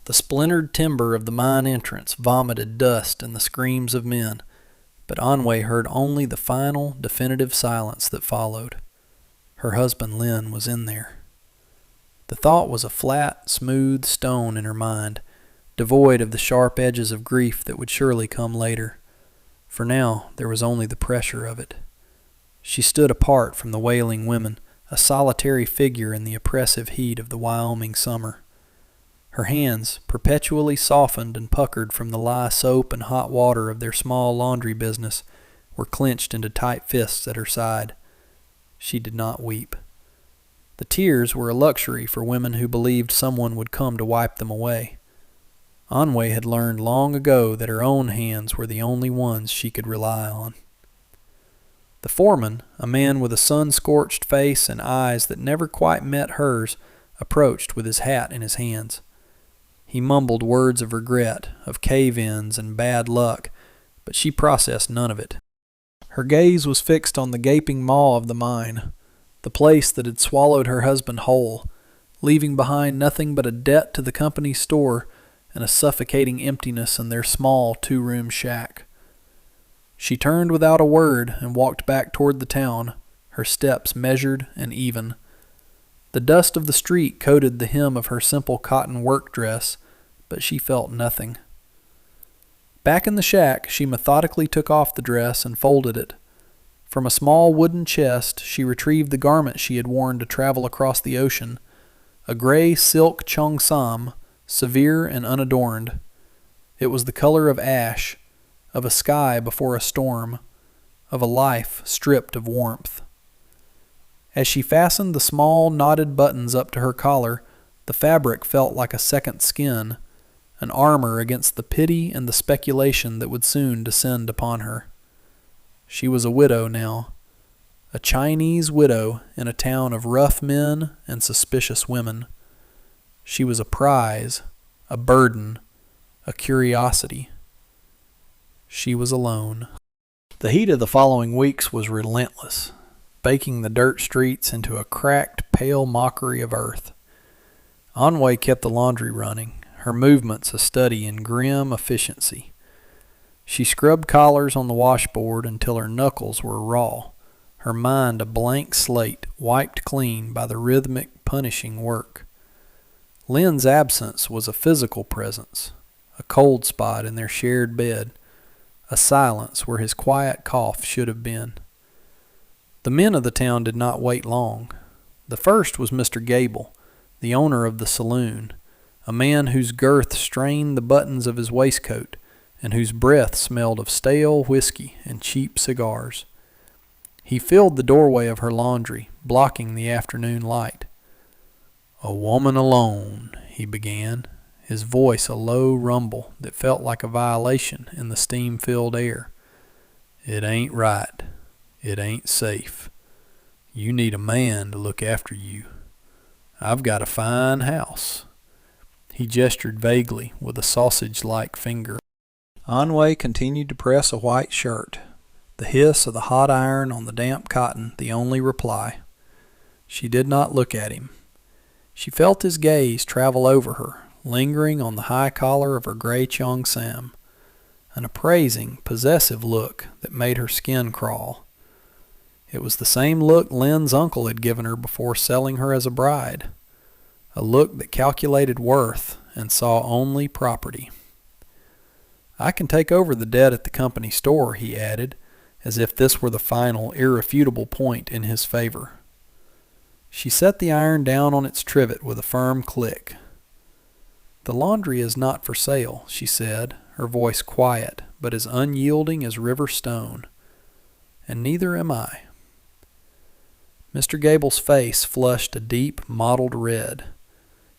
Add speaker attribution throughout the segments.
Speaker 1: The splintered timber of the mine entrance vomited dust and the screams of men, but Anway heard only the final, definitive silence that followed. Her husband Lynn was in there. The thought was a flat, smooth stone in her mind, devoid of the sharp edges of grief that would surely come later. For now there was only the pressure of it. She stood apart from the wailing women, a solitary figure in the oppressive heat of the Wyoming summer. Her hands, perpetually softened and puckered from the lye soap and hot water of their small laundry business, were clenched into tight fists at her side. She did not weep. The tears were a luxury for women who believed someone would come to wipe them away. Anway had learned long ago that her own hands were the only ones she could rely on. The foreman, a man with a sun-scorched face and eyes that never quite met hers, approached with his hat in his hands. He mumbled words of regret, of cave-ins and bad luck, but she processed none of it. Her gaze was fixed on the gaping maw of the mine, the place that had swallowed her husband whole, leaving behind nothing but a debt to the company store and a suffocating emptiness in their small two-room shack. She turned without a word and walked back toward the town, her steps measured and even. The dust of the street coated the hem of her simple cotton work dress, but she felt nothing. Back in the shack, she methodically took off the dress and folded it. From a small wooden chest, she retrieved the garment she had worn to travel across the ocean, a gray silk cheongsam, severe and unadorned. It was the color of ash, of a sky before a storm, of a life stripped of warmth. As she fastened the small knotted buttons up to her collar, the fabric felt like a second skin, an armor against the pity and the speculation that would soon descend upon her. She was a widow now, a Chinese widow in a town of rough men and suspicious women. She was a prize, a burden, a curiosity. She was alone. The heat of the following weeks was relentless, baking the dirt streets into a cracked, pale mockery of earth. Anway kept the laundry running, her movements a study in grim efficiency. She scrubbed collars on the washboard until her knuckles were raw, her mind a blank slate wiped clean by the rhythmic, punishing work. Lynn's absence was a physical presence, a cold spot in their shared bed, a silence where his quiet cough should have been. The men of the town did not wait long. The first was Mr. Gable, the owner of the saloon, a man whose girth strained the buttons of his waistcoat and whose breath smelled of stale whiskey and cheap cigars. He filled the doorway of her laundry, blocking the afternoon light. "A woman alone," he began, his voice a low rumble that felt like a violation in the steam-filled air. "It ain't right. It ain't safe. You need a man to look after you. I've got a fine house." He gestured vaguely with a sausage-like finger. Anway continued to press a white shirt, the hiss of the hot iron on the damp cotton the only reply. She did not look at him. She felt his gaze travel over her, lingering on the high collar of her gray cheongsam, an appraising, possessive look that made her skin crawl. It was the same look Lynn's uncle had given her before selling her as a bride, a look that calculated worth and saw only property. "I can take over the debt at the company store," he added, as if this were the final, irrefutable point in his favor. She set the iron down on its trivet with a firm click. "The laundry is not for sale," she said, her voice quiet but as unyielding as river stone. "And neither am I." Mr. Gable's face flushed a deep, mottled red.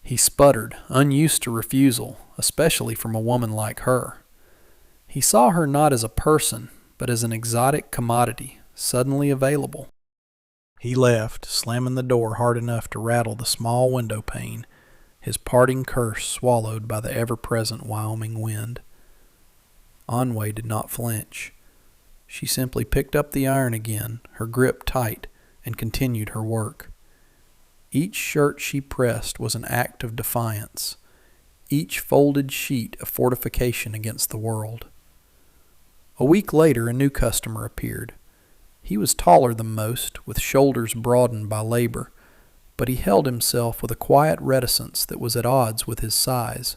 Speaker 1: He sputtered, unused to refusal, especially from a woman like her. He saw her not as a person, but as an exotic commodity, suddenly available. He left, slamming the door hard enough to rattle the small window pane, his parting curse swallowed by the ever-present Wyoming wind. Anway did not flinch. She simply picked up the iron again, her grip tight, and continued her work. Each shirt she pressed was an act of defiance. each folded sheet a fortification against the world. A week later, a new customer appeared. He was taller than most, with shoulders broadened by labor, but he held himself with a quiet reticence that was at odds with his size.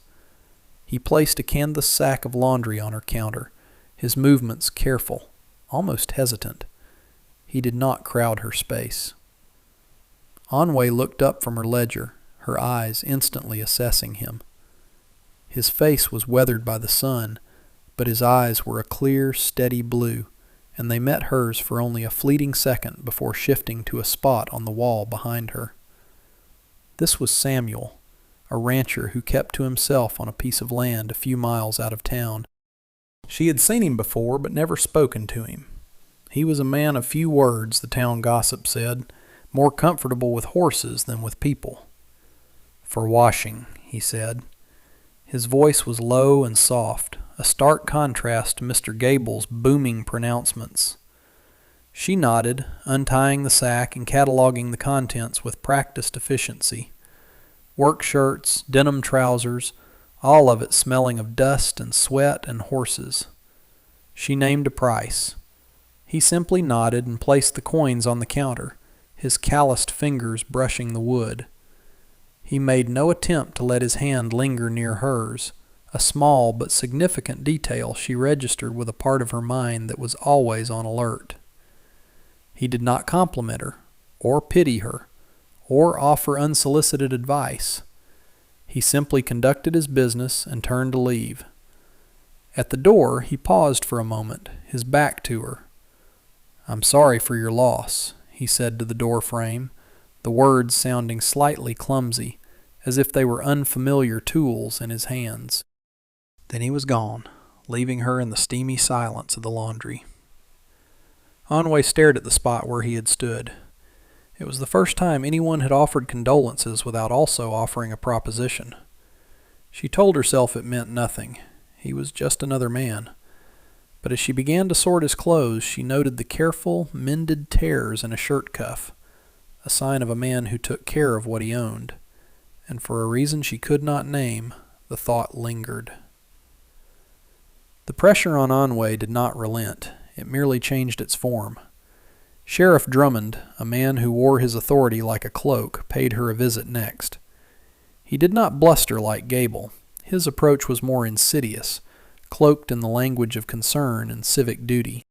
Speaker 1: He placed a canvas sack of laundry on her counter, his movements careful, almost hesitant. He did not crowd her space. Anway looked up from her ledger, her eyes instantly assessing him. His face was weathered by the sun, but his eyes were a clear, steady blue, and they met hers for only a fleeting second before shifting to a spot on the wall behind her. This was Samuel, a rancher who kept to himself on a piece of land a few miles out of town. She had seen him before, but never spoken to him. He was a man of few words, the town gossip said, more comfortable with horses than with people. "For washing," he said. His voice was low and soft, a stark contrast to Mr. Gable's booming pronouncements. She nodded, untying the sack and cataloging the contents with practiced efficiency. Work shirts, denim trousers, all of it smelling of dust and sweat and horses. She named a price. He simply nodded and placed the coins on the counter, his calloused fingers brushing the wood. He made no attempt to let his hand linger near hers, a small but significant detail she registered with a part of her mind that was always on alert. He did not compliment her, or pity her, or offer unsolicited advice. He simply conducted his business and turned to leave. At the door, he paused for a moment, his back to her. "I'm sorry for your loss," he said to the door frame, the words sounding slightly clumsy, as if they were unfamiliar tools in his hands. Then he was gone, leaving her in the steamy silence of the laundry. Anway stared at the spot where he had stood. It was the first time anyone had offered condolences without also offering a proposition. She told herself it meant nothing. He was just another man. But as she began to sort his clothes, she noted the careful, mended tears in a shirt cuff, a sign of a man who took care of what he owned. And for a reason she could not name, the thought lingered. The pressure on Anway did not relent. It merely changed its form. Sheriff Drummond, a man who wore his authority like a cloak, paid her a visit next. He did not bluster like Gable. His approach was more insidious, cloaked in the language of concern and civic duty.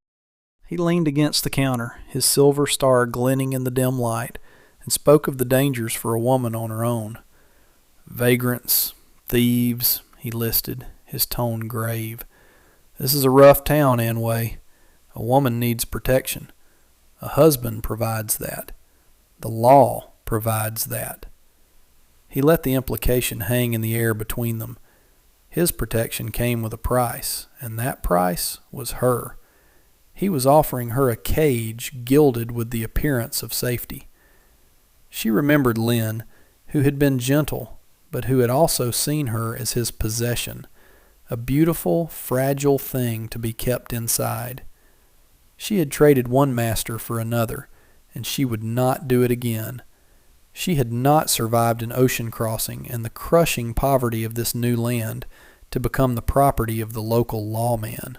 Speaker 1: He leaned against the counter, his silver star glinting in the dim light, and spoke of the dangers for a woman on her own. "Vagrants, thieves," he listed, his tone grave. "This is a rough town, Anway. A woman needs protection. A husband provides that. The law provides that." He let the implication hang in the air between them. His protection came with a price, and that price was her. He was offering her a cage gilded with the appearance of safety. She remembered Lynn, who had been gentle, but who had also seen her as his possession, a beautiful, fragile thing to be kept inside. She had traded one master for another, and she would not do it again. She had not survived an ocean crossing and the crushing poverty of this new land to become the property of the local lawman.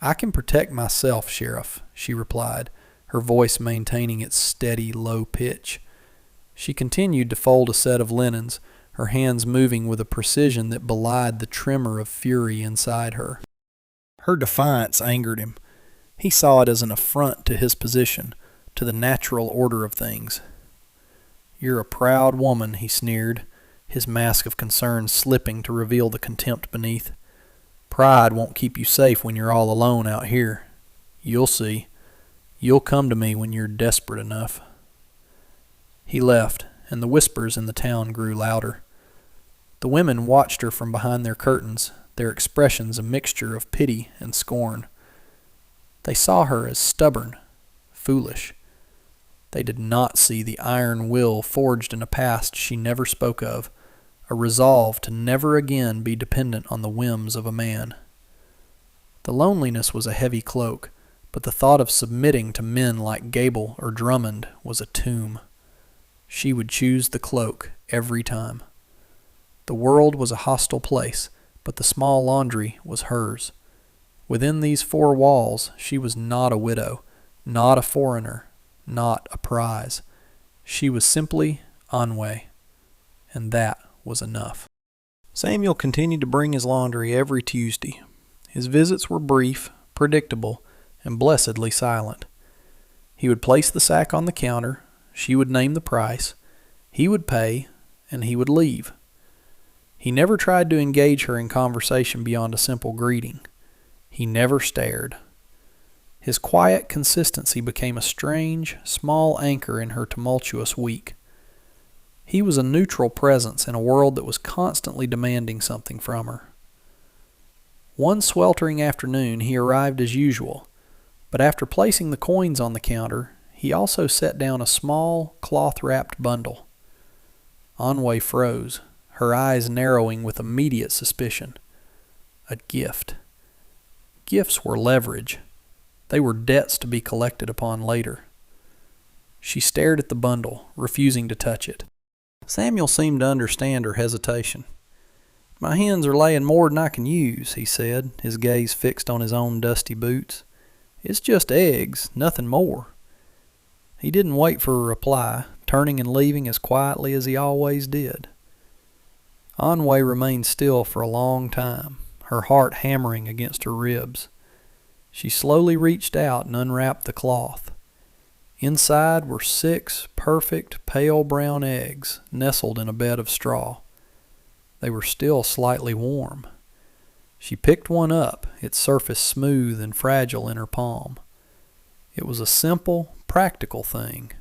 Speaker 1: "I can protect myself, Sheriff," she replied, her voice maintaining its steady, low pitch. She continued to fold a set of linens, her hands moving with a precision that belied the tremor of fury inside her. Her defiance angered him. He saw it as an affront to his position, to the natural order of things. "You're a proud woman," he sneered, his mask of concern slipping to reveal the contempt beneath. "Pride won't keep you safe when you're all alone out here. You'll see. You'll come to me when you're desperate enough." He left, and the whispers in the town grew louder. The women watched her from behind their curtains, their expressions a mixture of pity and scorn. They saw her as stubborn, foolish. They did not see the iron will forged in a past she never spoke of, a resolve to never again be dependent on the whims of a man. The loneliness was a heavy cloak, but the thought of submitting to men like Gable or Drummond was a tomb. She would choose the cloak every time. The world was a hostile place, but the small laundry was hers. Within these four walls, she was not a widow, not a foreigner, not a prize. She was simply Anwe, and that was enough. Samuel continued to bring his laundry every Tuesday. His visits were brief, predictable, and blessedly silent. He would place the sack on the counter, she would name the price, he would pay, and he would leave. He never tried to engage her in conversation beyond a simple greeting. He never stared. His quiet consistency became a strange, small anchor in her tumultuous week. He was a neutral presence in a world that was constantly demanding something from her. One sweltering afternoon he arrived as usual, but after placing the coins on the counter, he also set down a small, cloth-wrapped bundle. Anwe froze, her eyes narrowing with immediate suspicion. A gift. Gifts were leverage. They were debts to be collected upon later. She stared at the bundle, refusing to touch it. Samuel seemed to understand her hesitation. "My hens are laying more than I can use," he said, his gaze fixed on his own dusty boots. "It's just eggs, nothing more." He didn't wait for a reply, turning and leaving as quietly as he always did. Anwe remained still for a long time, her heart hammering against her ribs. She slowly reached out and unwrapped the cloth. Inside were 6 perfect pale brown eggs nestled in a bed of straw. They were still slightly warm. She picked one up, its surface smooth and fragile in her palm. It was a simple, practical thing.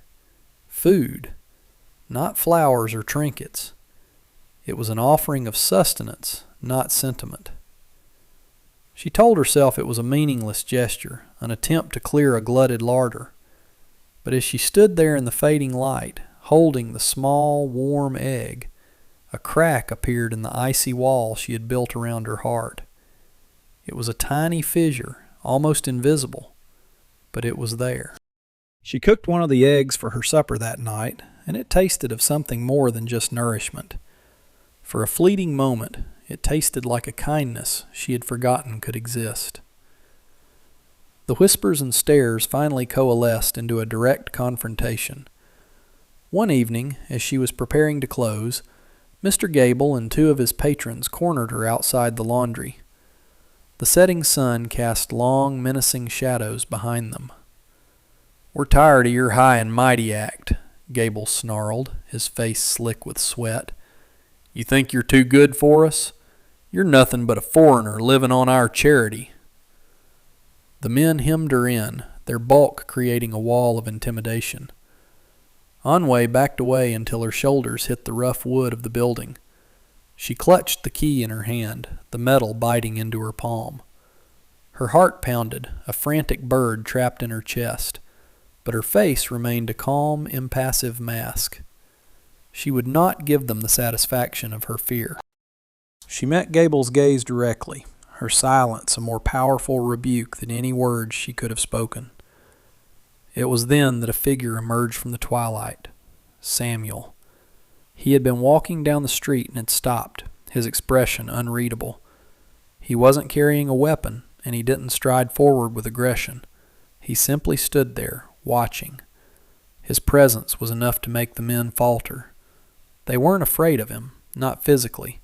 Speaker 1: Food, not flowers or trinkets. It was an offering of sustenance, not sentiment. She told herself it was a meaningless gesture, an attempt to clear a glutted larder. But as she stood there in the fading light, holding the small, warm egg, a crack appeared in the icy wall she had built around her heart. It was a tiny fissure, almost invisible, but it was there. She cooked one of the eggs for her supper that night, and it tasted of something more than just nourishment. For a fleeting moment, it tasted like a kindness she had forgotten could exist. The whispers and stares finally coalesced into a direct confrontation. One evening, as she was preparing to close, Mr. Gable and 2 of his patrons cornered her outside the laundry. The setting sun cast long, menacing shadows behind them. "We're tired of your high and mighty act," Gable snarled, his face slick with sweat. "You think you're too good for us? You're nothing but a foreigner living on our charity." The men hemmed her in, their bulk creating a wall of intimidation. Anwe backed away until her shoulders hit the rough wood of the building. She clutched the key in her hand, the metal biting into her palm. Her heart pounded, a frantic bird trapped in her chest, but her face remained a calm, impassive mask. She would not give them the satisfaction of her fear. She met Gable's gaze directly, her silence a more powerful rebuke than any words she could have spoken. It was then that a figure emerged from the twilight. Samuel. He had been walking down the street and had stopped, his expression unreadable. He wasn't carrying a weapon, and he didn't stride forward with aggression. He simply stood there, watching. His presence was enough to make the men falter. They weren't afraid of him, not physically,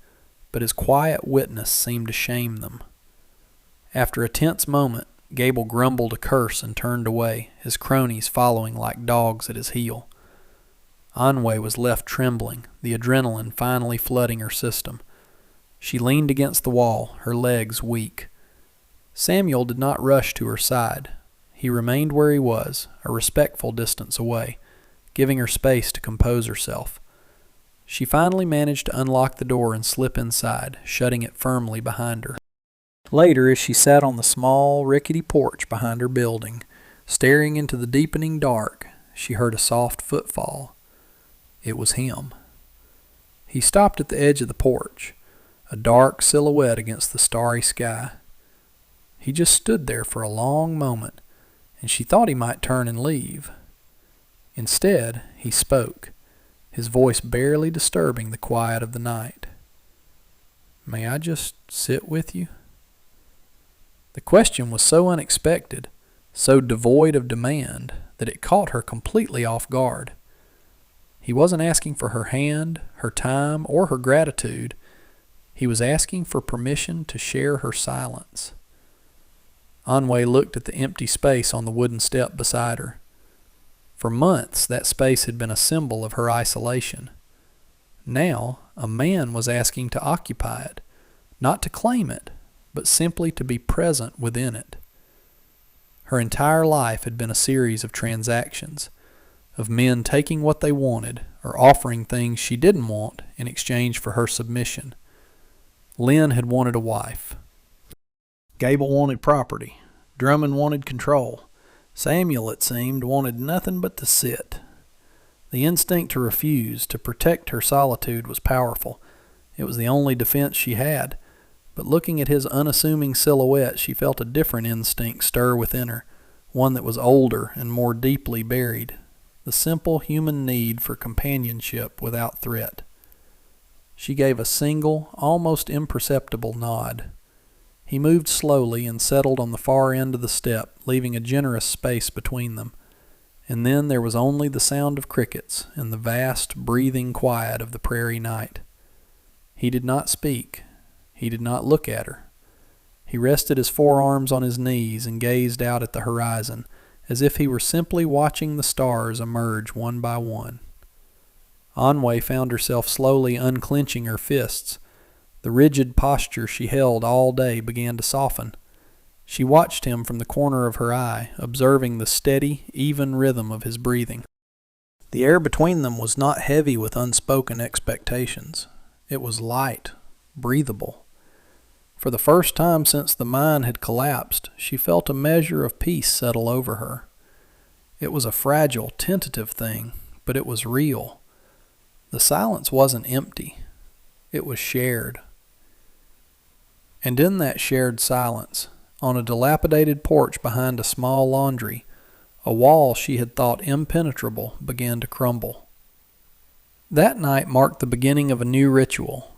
Speaker 1: but his quiet witness seemed to shame them. After a tense moment, Gable grumbled a curse and turned away, his cronies following like dogs at his heel. Anwe was left trembling, the adrenaline finally flooding her system. She leaned against the wall, her legs weak. Samuel did not rush to her side. He remained where he was, a respectful distance away, giving her space to compose herself. She finally managed to unlock the door and slip inside, shutting it firmly behind her. Later, as she sat on the small, rickety porch behind her building, staring into the deepening dark, she heard a soft footfall. It was him. He stopped at the edge of the porch, a dark silhouette against the starry sky. He just stood there for a long moment, and she thought he might turn and leave. Instead, he spoke, his voice barely disturbing the quiet of the night. May I just sit with you?" The question was so unexpected, so devoid of demand, that it caught her completely off guard. He wasn't asking for her hand, her time, or her gratitude. He was asking for permission to share her silence. Anway looked at the empty space on the wooden step beside her. For months, that space had been a symbol of her isolation. Now, a man was asking to occupy it, not to claim it, but simply to be present within it. Her entire life had been a series of transactions, of men taking what they wanted or offering things she didn't want in exchange for her submission. Lynn had wanted a wife. Gable wanted property. Drummond wanted control. Samuel, it seemed, wanted nothing but to sit. The instinct to refuse, to protect her solitude, was powerful. It was the only defense she had. But looking at his unassuming silhouette, she felt a different instinct stir within her, one that was older and more deeply buried, the simple human need for companionship without threat. She gave a single, almost imperceptible nod. He moved slowly and settled on the far end of the step, leaving a generous space between them. And then there was only the sound of crickets and the vast, breathing quiet of the prairie night. He did not speak. He did not look at her. He rested his forearms on his knees and gazed out at the horizon, as if he were simply watching the stars emerge one by one. Anway found herself slowly unclenching her fists. The rigid posture she held all day began to soften. She watched him from the corner of her eye, observing the steady, even rhythm of his breathing. The air between them was not heavy with unspoken expectations. It was light, breathable. For the first time since the mine had collapsed, she felt a measure of peace settle over her. It was a fragile, tentative thing, but it was real. The silence wasn't empty. It was shared. And in that shared silence, on a dilapidated porch behind a small laundry, a wall she had thought impenetrable began to crumble. That night marked the beginning of a new ritual.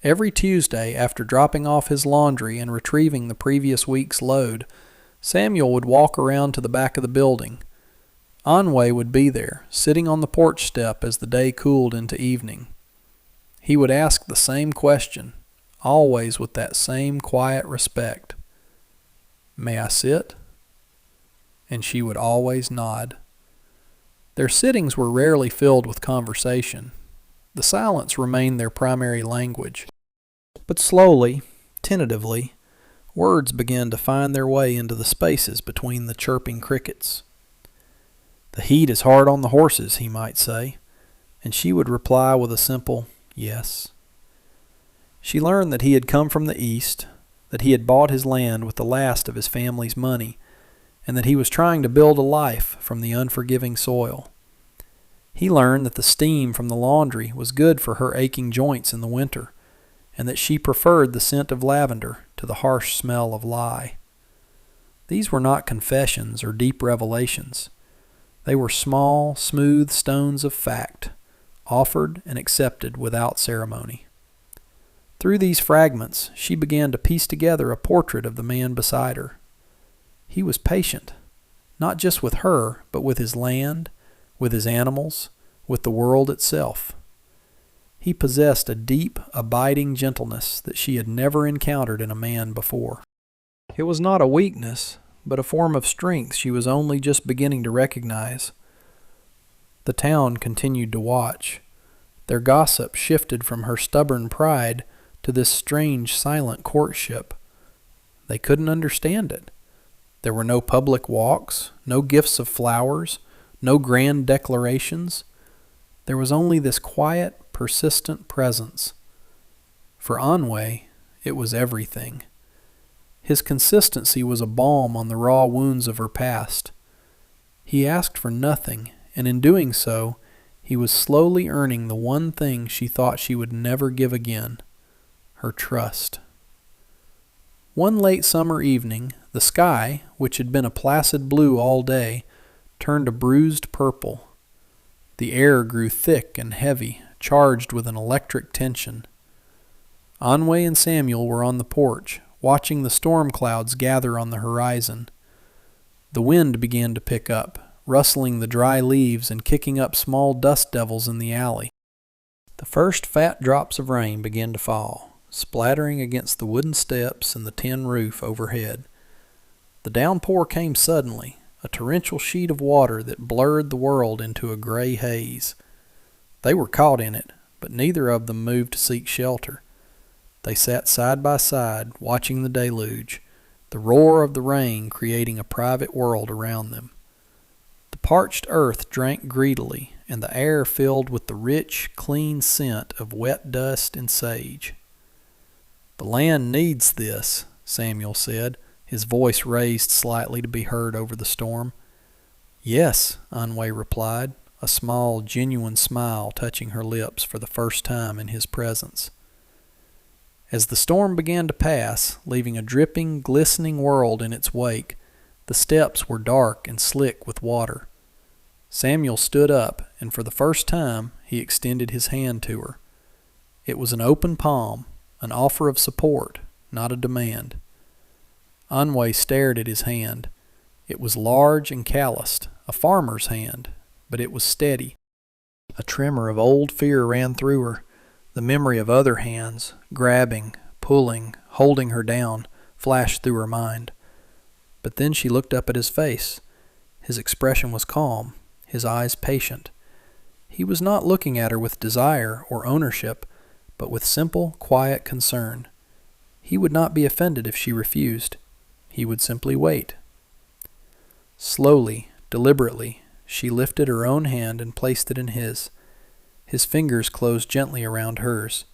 Speaker 1: Every Tuesday, after dropping off his laundry and retrieving the previous week's load, Samuel would walk around to the back of the building. Anway would be there, sitting on the porch step as the day cooled into evening. He would ask the same question, always with that same quiet respect. "May I sit?" And she would always nod. Their sittings were rarely filled with conversation. The silence remained their primary language. But slowly, tentatively, words began to find their way into the spaces between the chirping crickets. "The heat is hard on the horses," he might say, and she would reply with a simple yes. She learned that he had come from the East, that he had bought his land with the last of his family's money, and that he was trying to build a life from the unforgiving soil. He learned that the steam from the laundry was good for her aching joints in the winter, and that she preferred the scent of lavender to the harsh smell of lye. These were not confessions or deep revelations. They were small, smooth stones of fact, offered and accepted without ceremony. Through these fragments, she began to piece together a portrait of the man beside her. He was patient, not just with her, but with his land, with his animals, with the world itself. He possessed a deep, abiding gentleness that she had never encountered in a man before. It was not a weakness, but a form of strength she was only just beginning to recognize. The town continued to watch. Their gossip shifted from her stubborn pride to this strange, silent courtship. They couldn't understand it. There were no public walks, no gifts of flowers, no grand declarations. There was only this quiet, persistent presence. For Anway, it was everything. His consistency was a balm on the raw wounds of her past. He asked for nothing, and in doing so, he was slowly earning the one thing she thought she would never give again, her trust. One late summer evening, the sky, which had been a placid blue all day, turned a bruised purple. The air grew thick and heavy, charged with an electric tension. Anwe and Samuel were on the porch, watching the storm clouds gather on the horizon. The wind began to pick up, rustling the dry leaves and kicking up small dust devils in the alley. The first fat drops of rain began to fall, splattering against the wooden steps and the tin roof overhead. The downpour came suddenly, a torrential sheet of water that blurred the world into a gray haze. They were caught in it, but neither of them moved to seek shelter. They sat side by side, watching the deluge, the roar of the rain creating a private world around them. The parched earth drank greedily, and the air filled with the rich, clean scent of wet dust and sage. "The land needs this," Samuel said, his voice raised slightly to be heard over the storm. "Yes," Anwe replied, a small, genuine smile touching her lips for the first time in his presence. As the storm began to pass, leaving a dripping, glistening world in its wake, the steps were dark and slick with water. Samuel stood up, and for the first time he extended his hand to her. It was an open palm, an offer of support, not a demand. Anwe stared at his hand. It was large and calloused, a farmer's hand, but it was steady. A tremor of old fear ran through her. The memory of other hands, grabbing, pulling, holding her down, flashed through her mind. But then she looked up at his face. His expression was calm, his eyes patient. He was not looking at her with desire or ownership, but with simple, quiet concern. He would not be offended if she refused. He would simply wait. Slowly, deliberately, she lifted her own hand and placed it in his. His fingers closed gently around hers.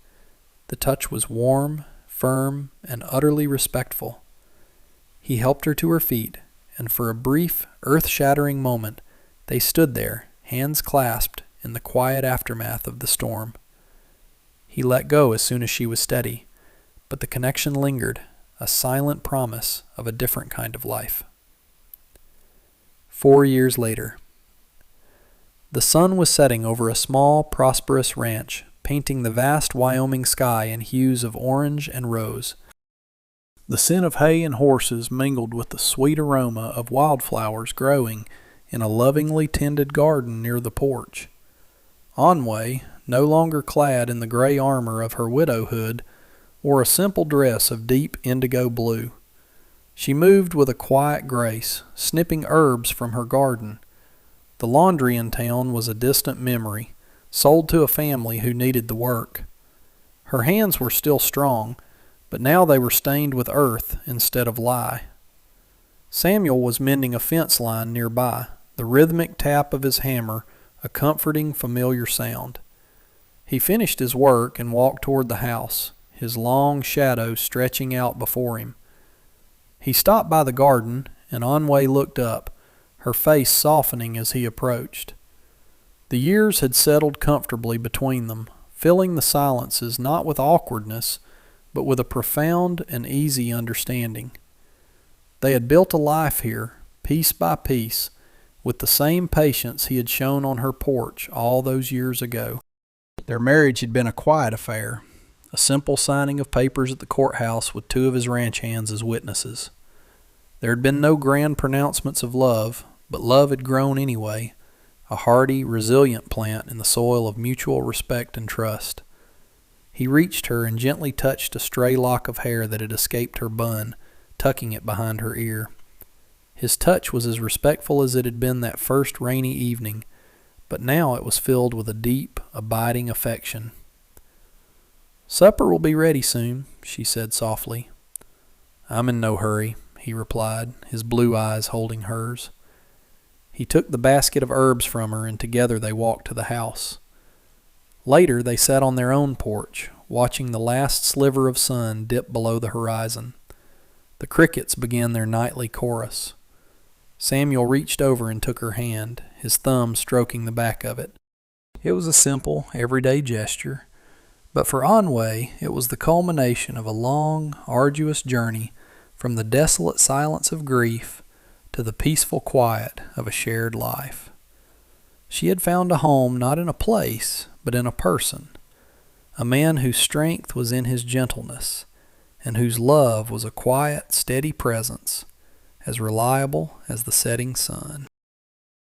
Speaker 1: The touch was warm, firm, and utterly respectful. He helped her to her feet, and for a brief, earth-shattering moment, they stood there, hands clasped, in the quiet aftermath of the storm. He let go as soon as she was steady, but the connection lingered, a silent promise of a different kind of life. 4 years later. The sun was setting over a small, prosperous ranch, painting the vast Wyoming sky in hues of orange and rose. The scent of hay and horses mingled with the sweet aroma of wildflowers growing in a lovingly tended garden near the porch. Anwe, no longer clad in the gray armor of her widowhood, wore a simple dress of deep indigo blue. She moved with a quiet grace, snipping herbs from her garden. The laundry in town was a distant memory, sold to a family who needed the work. Her hands were still strong, but now they were stained with earth instead of lye. Samuel was mending a fence line nearby, the rhythmic tap of his hammer a comforting, familiar sound. He finished his work and walked toward the house, his long shadow stretching out before him. He stopped by the garden, and Anwe looked up, her face softening as he approached. The years had settled comfortably between them, filling the silences not with awkwardness, but with a profound and easy understanding. They had built a life here, piece by piece, with the same patience he had shown on her porch all those years ago. Their marriage had been a quiet affair, a simple signing of papers at the courthouse with 2 of his ranch hands as witnesses. There had been no grand pronouncements of love, but love had grown anyway, a hardy, resilient plant in the soil of mutual respect and trust. He reached her and gently touched a stray lock of hair that had escaped her bun, tucking it behind her ear. His touch was as respectful as it had been that first rainy evening, but now it was filled with a deep, abiding affection. "Supper will be ready soon," she said softly. "I'm in no hurry," he replied, his blue eyes holding hers. He took the basket of herbs from her, and together they walked to the house. Later they sat on their own porch, watching the last sliver of sun dip below the horizon. The crickets began their nightly chorus. Samuel reached over and took her hand, his thumb stroking the back of it. It was a simple, everyday gesture, but for Anwe it was the culmination of a long, arduous journey from the desolate silence of grief to the peaceful quiet of a shared life. She had found a home not in a place, but in a person, a man whose strength was in his gentleness, and whose love was a quiet, steady presence, as reliable as the setting sun.